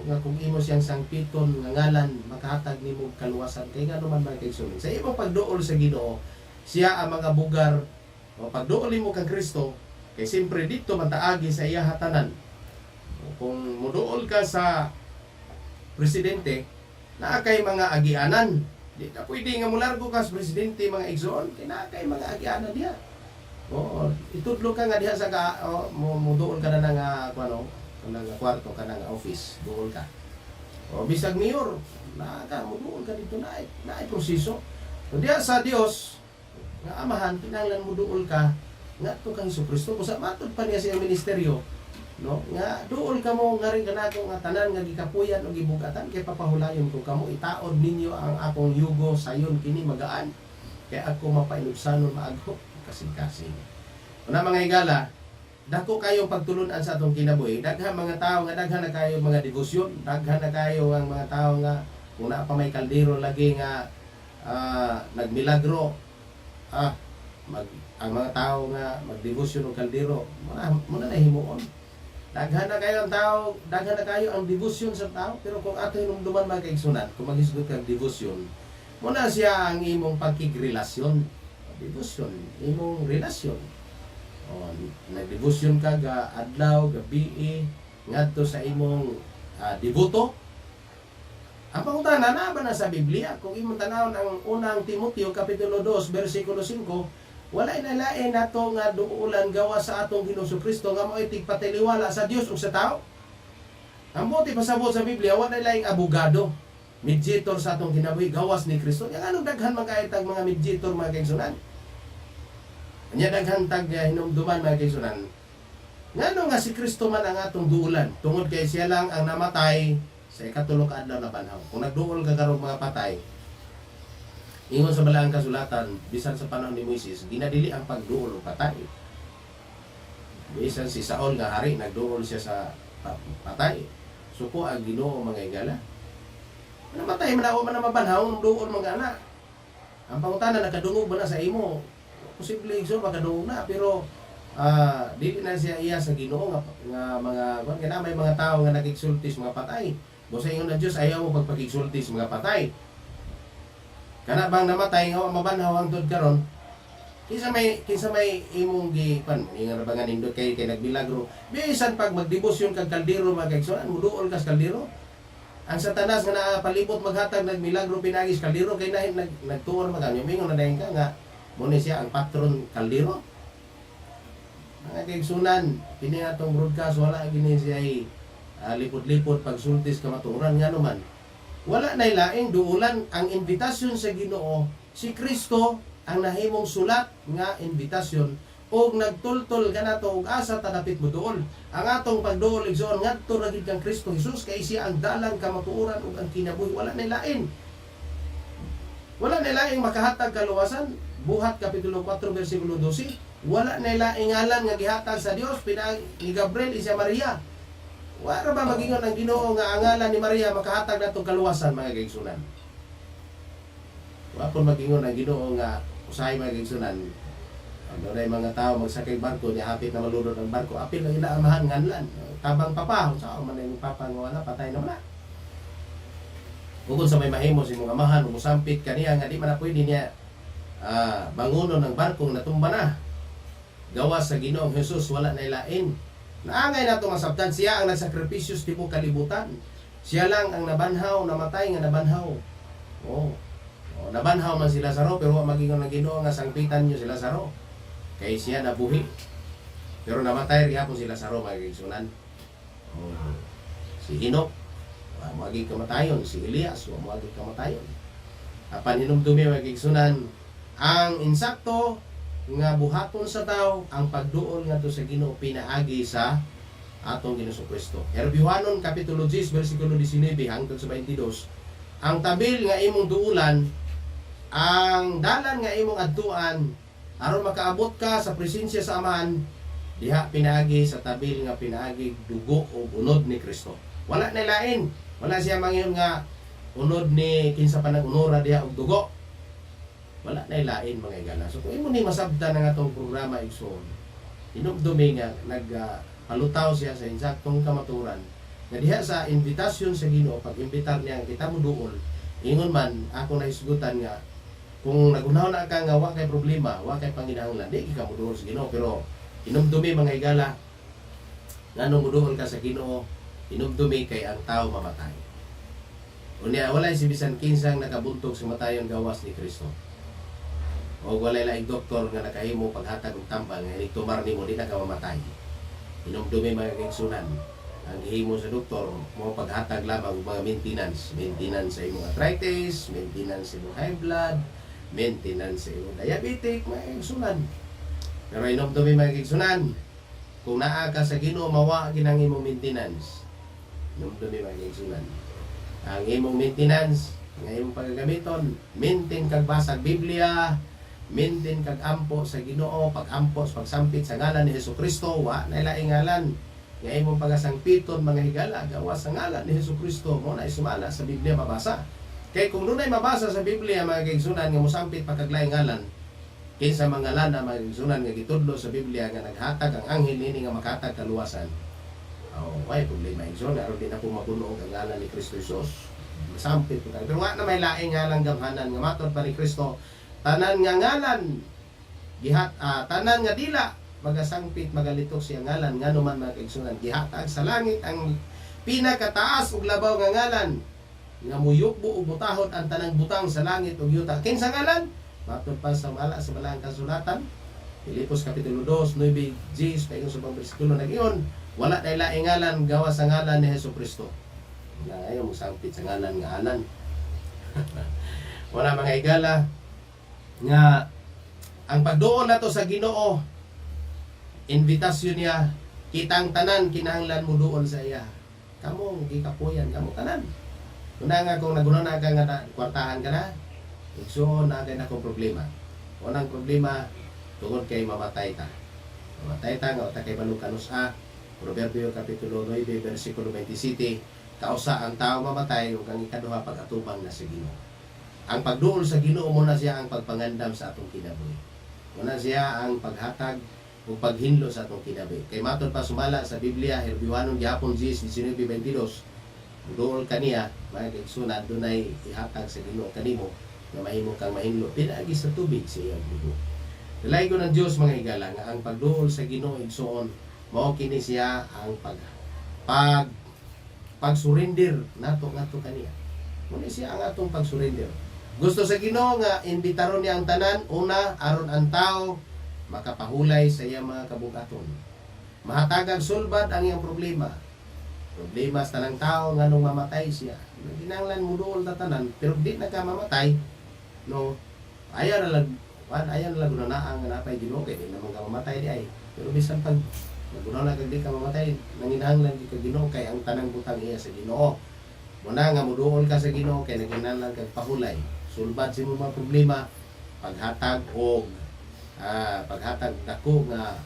nga kung imo siyang sangpiton nga ngalan makahatag nimo kaluwasan kay nga naman mga kaigsunan. Sa imong pagduol sa Ginoo, siya ang mga bugar o pagduol mo kang Kristo kay siyempre dito mataagi sa iya hatanan. Kung muduol ka sa presidente, naa kay mga agianan. Di ka pwede nga mulargo ka sa presidente mga igsoon, kay naa kay mga agianan diha. Oo, itudlo ka nga diha sa muduol ka na nga ano, kanang kwarto ka na nga office, duol ka. O bisag mayor, naa ka muduol ka dito na ay proseso. So diha sa Dios nga amahan kinahanglan muduol ka ngadto kang Kristo kung sa matud pa niya sa ministeryo. No, nga duol ka mo nga rin kanako nga tanan nga gikapuyan o gibugatan kay papahulayon ko kamo itaod ninyo ang akong yugo sayon kini magaan kay ako mapainugsanon maagho kasing-kasing. Una mga higala, dako kayong pagtulunan sa atong kinabuhi. Daghan mga tao nga daghan na kayo mga debosyon, daghan na kayo ang mga tao nga una pa may kaldero lagi nga nagmilagro. Ang mga tao nga magdebosyon og kaldero, muna na himuon. Daghan na kayo ang tao, daghan na kayo ang debosyon sa tao, pero kung ato hinumduman mga kaigsunan, kung maghisgot kang debosyon, muna siya ang imong pagkigrelasyon. Debosyon, imong relasyon. O, nagdebosyon ka ga adlaw, gabi, ngadto sa imong devoto. Ang pangutana na ba na sa Biblia? Kung imong tanawon ang unang Timoteo kapitulo 2 bersikulo 5, wala inalain nato nga duulan gawa sa atong Ginoong Kristo nga mo'y tigpatiliwala sa Dios ug sa tao. Ang buti pasabot sa Biblia, wala laing abogado, mediator sa atong kinabuhi gawas ni Kristo. Yang anong daghan magkaitag mga mediator mga kaigsunan? Anya daghan tag hinumduman mga kaigsunan. Ngano nga si Kristo man ang atong duulan tungod kay siya lang ang namatay sa ikatulo ka adlaw na banhaw. Kung nagduol ka karong mga patay, ingon sa balaang kasulatan, bisan sa panahon ni Moises, ginadili ang pagduol o patay. Bisan si Saul nga hari, nagduol siya sa patay. Suko ang Ginoo mga higala. Namatay man ako man na mabanhaw, duol mga anak. Ang pangutana, nakadungog ba na sa imo? Posible igso, makadungog na, pero dili na siya iya sa Ginoo nga mga, kaya may mga tao nga nagigsultis mga patay. Busa ingon na Diyos, ayaw mo pagpagigsultis mga patay. Kana bang namatay nga mabanhaw ang tud karon? Kinsa may imong gipan, ingon na ba nga nindot kay nagbilagro. Bisan pag magdebosyon kag kaldero magkaigsunan, muduol ka sa kaldero. Ang Satanas nga napalibot maghatag nagmilagro pinagis kaldero kay nagtuon maganyo. Mingon na dayon ka nga mo ni siya ang patron kaldero. Mga kaigsunan, kini atong broadcast wala gini siya lipot-lipot pagsultis kamaturan nga naman. Wala na ilaing duulan ang invitasyon sa Ginoo. Si Kristo ang nahimong sulat nga invitasyon og nagtultol kanato og asa tanapit mo duol. Ang atong pagduol igsoon ngadto ra gid kang Kristo Jesus kay siya ang dalang kamatuoran ug ang kinabuhi. Wala na ilaing. Wala na ilaing makahatag kaluwasan. Buhat kapitulo 4 bersikulo 12. Wala na ilaing ngalan nga gihatag sa Dios ni Gabriel isa Maria. Wala ba magingon ang Ginoo nga ang ngalan ni Maria makahatag natong kaluwasan mga kaigsunan? Wala po magingon ang Ginoo nga usahay mga kaigsunan. Ano na mga tao magsakay barko niya hapit na malunod ang barko. Apil lang inaamahan nganlan. Tabang papa, sa man yung papa nga wala patay na wala. Kung sa may mahimo si mong amahan umusampit kaniya nga di man na pwede niya bangunon ng barko natumba na. Gawas sa Ginoong Jesus wala na ilain. Naangay nato masabtan siya ang nagsakripisyo sa tibuok kalibutan. Siya lang ang nabanhaw, namatay nga nabanhaw. Nabanhaw man si Lazaro pero magingon ng Ginoo nga sangpitan niyo si Lazaro. Kay siya nabuhi. Pero namatay riya po si Lazaro mga kaigsunan. Si Enoch, maging kamatayon. Si Elias, maging kamatayon. Apan hinumdumi mga kaigsunan, ang insakto nga buhaton sa tao ang pagduol ngadto sa Ginoo pinaagi sa atong Ginoong Kristo. Herbihuanon kapitulo 10 bersikulo 19 hangtod sa 22. Ang tabil nga imong duulan, ang dalan nga imong adtuan aron makaabot ka sa presensya sa Amahan, diha pinaagi sa tabil nga pinaagi dugo o unod ni Kristo. Wala na lain. Wala siya mangiyon nga unod ni kinsa pa nag-unora diha og dugo. Wala na ilain mga igala. So kung imo ni masabtan nga atong programa igsoon, hinumdumi nga nagpalutaw siya sa insaktong kamaturan. Nga diha sa invitasyon sa Ginoo, pag imbitar niya kita mo duol, ingon man ako na isgutan nga kung nagunaw na ka nga wa kay problema, wa kay panginahanglan, di ka mo duol sa Ginoo. Pero inumdumi mga higala, nganong mo duol ka sa Ginoo, inumdumi kay ang tao mamatay. Unya walay si bisan kinsang nakabuntog sa matayon gawas ni Kristo. O walay laing doktor nga nakahimo paghatag og tambal nga tumar nimo di na ka mamatay. Inumdumi mga kaigsunan, ang gihimo sa doktor mo paghatag lamang og mga maintenance sa imong arthritis, maintenance sa imong high blood, maintenance sa imong diabetic, mga kaigsunan. Pero inumdumi mga kaigsunan, kung naa ka sa Ginoo mawa ginang imong maintenance. Inumdumi mga kaigsunan. Ang imong maintenance, ang imong pagagamiton, maintain kag basag Biblia, maintain kag ampo sa Ginoo, pag-ampo sa pagsampit sa ngalan ni Hesukristo, wa na laing ngalan. Nga imong pagasangpiton mga higala, gawas sa ngalan ni Hesukristo, mo na isumala sa Biblia mabasa. Kay kung dunay mabasa sa Biblia mga kaigsunan nga mosampit pagkaglaing ngalan, kinsa mga ngalan na mga kaigsunan nga gitudlo sa Biblia nga naghatag ang anghel nini nga makatag kaluwasan. Why problema igsoon, aron din ako mabuno ang ngalan ni Kristo Jesus. Masampit ko tayo. Pero nga na may laing ngalan gamhanan nga matod pa ni Kristo, tanan nga ngalan tanan nga dila magasangpit magalitok siya ngalan nga numan mga kaigsunan gihatag sa langit ang pinakataas ug labaw nga ngalan nga muyukbo ug butahon ang tanang butang sa langit ug yuta. Kinsa ngalan? Matod pa sa mala sa balang kasulatan Filipos kapitulo 2 9-10 paingon sa mga bersikulo nag-iyon, wala tay laing ngalan gawas sa ngalan ni Hesukristo. Na ayo mo sangpit sa ngalan nga anan. Wala mga higala nga ang pagduol nato sa Ginoo, invitasyon niya, kitang tanan kinahanglan mo duol sa iya. Kamo gikapuyan kamo tanan. Una nga kung nagunaw na ka nga kwartahan ka na, igsoon na kay nako problema. Unang problema tungod kay mamatay ta. Mamatay ta nga uta kay balukanos Proverbio kapitulo 9 bersikulo 27, kausa ang tao mamatay ug ang ikaduha pag-atubang na sa Ginoo. Ang pagduol sa Ginoo mo na siya ang pagpangandam sa atong kinabuhi. Muna siya ang paghatag o paghinlo sa atong kinabuhi. Kay matod pa sumala sa Biblia, Herbiwanon gihapon 19:22, duol kaniya, mga kaigsunan, dunay ihatag sa Ginoo kanimo nga mahimo kang mahinlo pinaagi sa tubig sa iyang dugo. Dalay ko ng Dios mga higala nga ang pagduol sa Ginoo igsoon mao kini siya ang pag-surrender nato ngadto kaniya. Muna siya ang atong pag-surrender. Gusto sa Ginoo nga imbitaron niya ang tanan, una aron ang tao makapahulay sa iyang mga kabugaton. Mahatagag sulbad ang iyang problema. Problema sa tanang tao nganong mamatay siya. Ginanglan mo duol ta tanan pero di na ka mamatay. No, ayaw na gunanaan nga napay Ginoo kay di naman ka mamatay di ay. Pero bisan pag nagunaw na kag di ka mamatay, nanginahanglan di ka Ginoo kay ang tanang butang iya sa Ginoo. Muna nga muduol ka sa Ginoo kay naginahanglan kag pahulay. Sulbad sa mga problema, paghatag og paghatag dako nga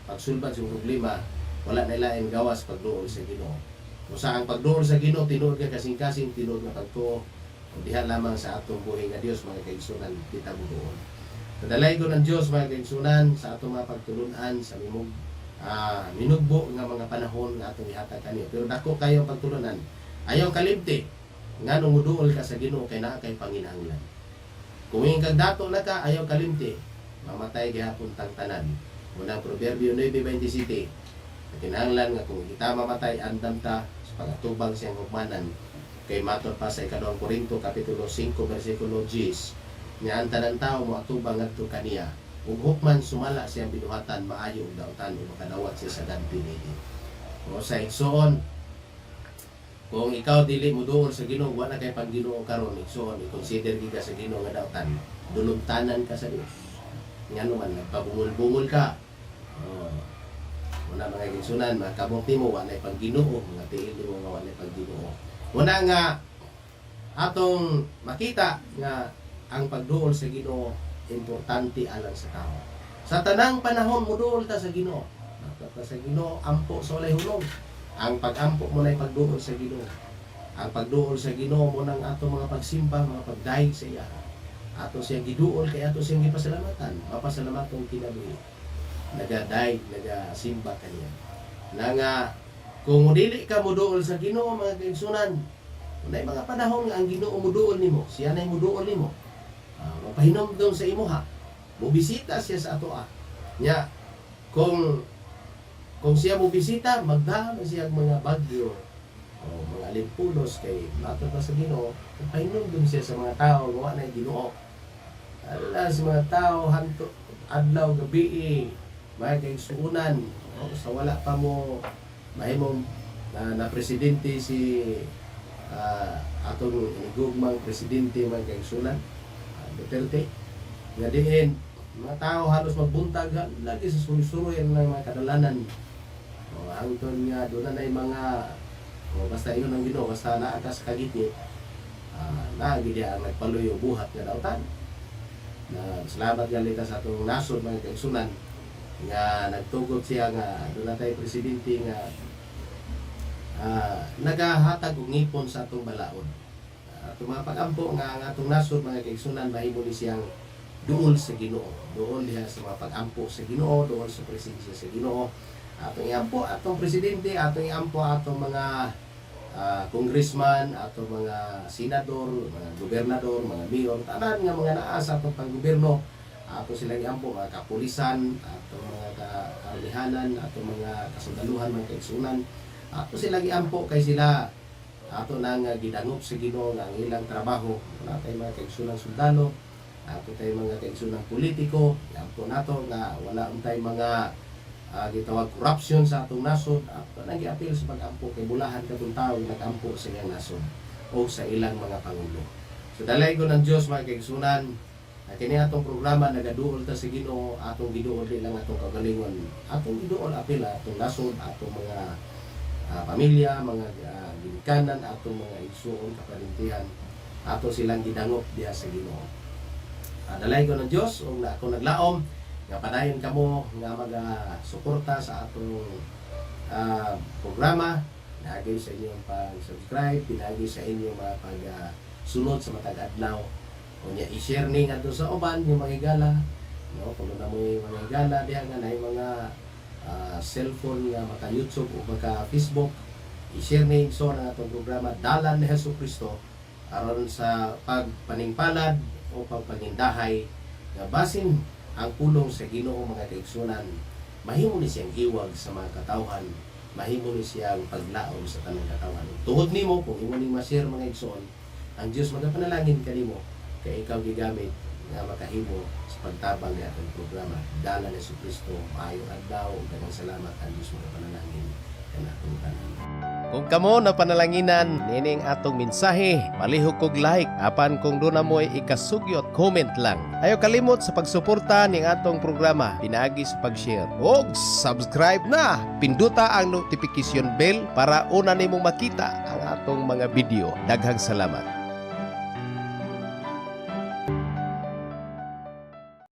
pagsulbad sa problema, wala na lain gawas pagduol sa Ginoo. Usa ang pagduol sa Ginoo tinuod ka kasing-kasing tinuod nga pagtuo diha lamang sa atong buhi nga Dios mga kaigsunan kita muduol. Kadalay ko ng Dios mga kaigsunan sa atong mga pagtulunan sa minugbo nga mga panahon nga atong ihatag kaniyo. Pero dako kayo pagtulunan. Ayaw kalimti nganong muduol ka sa Ginoo kay naa kay panginahanglan. Kung kag dato na ka ayaw kalimti, mamatay gihapon tang tanan. Muna Proverbio 9:27. Kinahanglan nga kung kita mamatay andam ta sa pagatubang siyang hukmanan. Kay matod pa sa ikaduhang Korinto kapitulo 5 bersikulo 10, nga ang tanang tao mo atubang ngadto kaniya. Ug hukman sumala siyang binuhatan maayo ug daotan ug makadawat siya sa ganti niini. O sa igsoon, kung ikaw dili mo duol sa Ginoo, wala kay pag-Ginoo karon, igsoon, i-consider ka sa Ginoo nga daotan. Dulumtanan ka sa Dios. Ngano man nagpabungol-bungol ka. Una mga igsunan, makabuti mo wala pag-Ginoo, mga tiil mo nga wala pag-Ginoo. Una nga atong makita nga ang pagduol sa Ginoo importante alang sa tao. Sa tanang panahon muduol ta sa Ginoo. Ka sa Ginoo ampo sa walay hulog. Ang pag-ampo mo na pagduol sa Ginoo. Ang pagduol sa Ginoo mo nang atong mga pagsimba, mga pagdayeg sa iya. Ato siyang giduol kay ato siyang gipasalamatan. Mapasalamatong kinabuhi. Nagadayeg, nagasimba kaniya. Na nga Kung dili ka muduol sa Ginoo mga kaigsunan, unay mga panahon nga ang Ginoo muduol nimo, siya nay muduol nimo. Mapahinomdom sa imo ha. Mubisita siya sa ato Nya kung siya mubisita, magdahom siya mga bagyo o mga limpulos kay matod pa sa Ginoo, mapahinomdom siya sa mga tao nga na Ginoo. Ala sa mga tao hanto adlaw gabi may kaigsunan sa wala pa mo mahimong na presidente si atong gugmang presidente man kay Sunan Duterte nga diin mga tao halos magbuntag lagi sa suroy-suroy ng mga kadalanan hangtod nga doon na mga basta yun ang Ginoo basta naakas kagiti naagi dia ang nagpaluyo buhat nga dautan na salamat galita sa atong nasod mga kaigsunan nga nagtugod siya nga doon na tayo presidente nga nagahatag og ngipon sa atong balaod. Atong mga pag-ampo nga ang atong nasod mga kaigsunan mahimo ni siyang duol sa Ginoo. Duol diha sa mga pag-ampo sa Ginoo, duol sa presensya sa Ginoo. Atong iampo atong presidente, atong iampo atong mga congressman, atong mga senador, mga gobernador, mga mayor, tanan nga mga naa sa atong panggobyerno. Ato silang iampo mga kapulisan, atong mga kaarmihanan, atong mga kasundaluhan, mga kaigsunan. Ato silang iampo kay sila ato nang gidangop sa Ginoo nga ang ilang trabaho. Wala tay mga kaigsunan sundalo, ato tay mga kaigsunan politiko, iampo nato nga wala untay mga gitawag corruption sa atong nasod. Ato nang giapil sa pag-ampo kay bulahan katong tawo nag-ampo sa iyang nasod o sa ilang mga pangulo. So dalay ko ng Dios mga kaigsunan. Kini atong programa nagaduol ta sa Ginoo, atong giduol di lang atong kagalingon. Atong giduol apil atong nasod, atong mga pamilya, mga ginikanan, atong mga igsuon kaparintihan, ato silang gidangop diha sa Ginoo. Dalay ko ng Dios ug ako naglaom nga padayon kamo nga suporta sa atong programa. Pinagi sa inyong pag-subscribe, pinagi sa inyong mga pag-sunod sa matag adlaw. Unya i-share ni ngadto sa uban yung mga higala, no, kung na mo yung mga higala diha nga nay mga cellphone nga maka YouTube o maka Facebook, i-share ni so na atong programa Dalan ni Hesukristo aron sa pagpaningpalad o pagpanindahay nga basin ang pulong sa Ginoo mga kaigsunan, mahimo ni siyang iwag sa mga katawhan, mahimo ni siyang paglaom sa tanang katawhan. Tuhod nimo kung imo ning ma-share mga igsoon, ang Dios magapanalangin kanimo kay ikaw gigamit nga makahimo sa pagtabang ni atong programa Dalan ni Hesukristo. Maayong adlaw ug daghang salamat ang Dios magapanalangin kanang atong tanan. Kung kamo na panalanginan nining atong mensahe, palihog kog like apan kung doon na mo ikasugyot comment lang. Ayo kalimot sa pagsuporta ning atong programa, pinaagi sa pag-share. Og subscribe na, pinduta ang notification bell para una nimong makita ang atong mga video. Daghang salamat.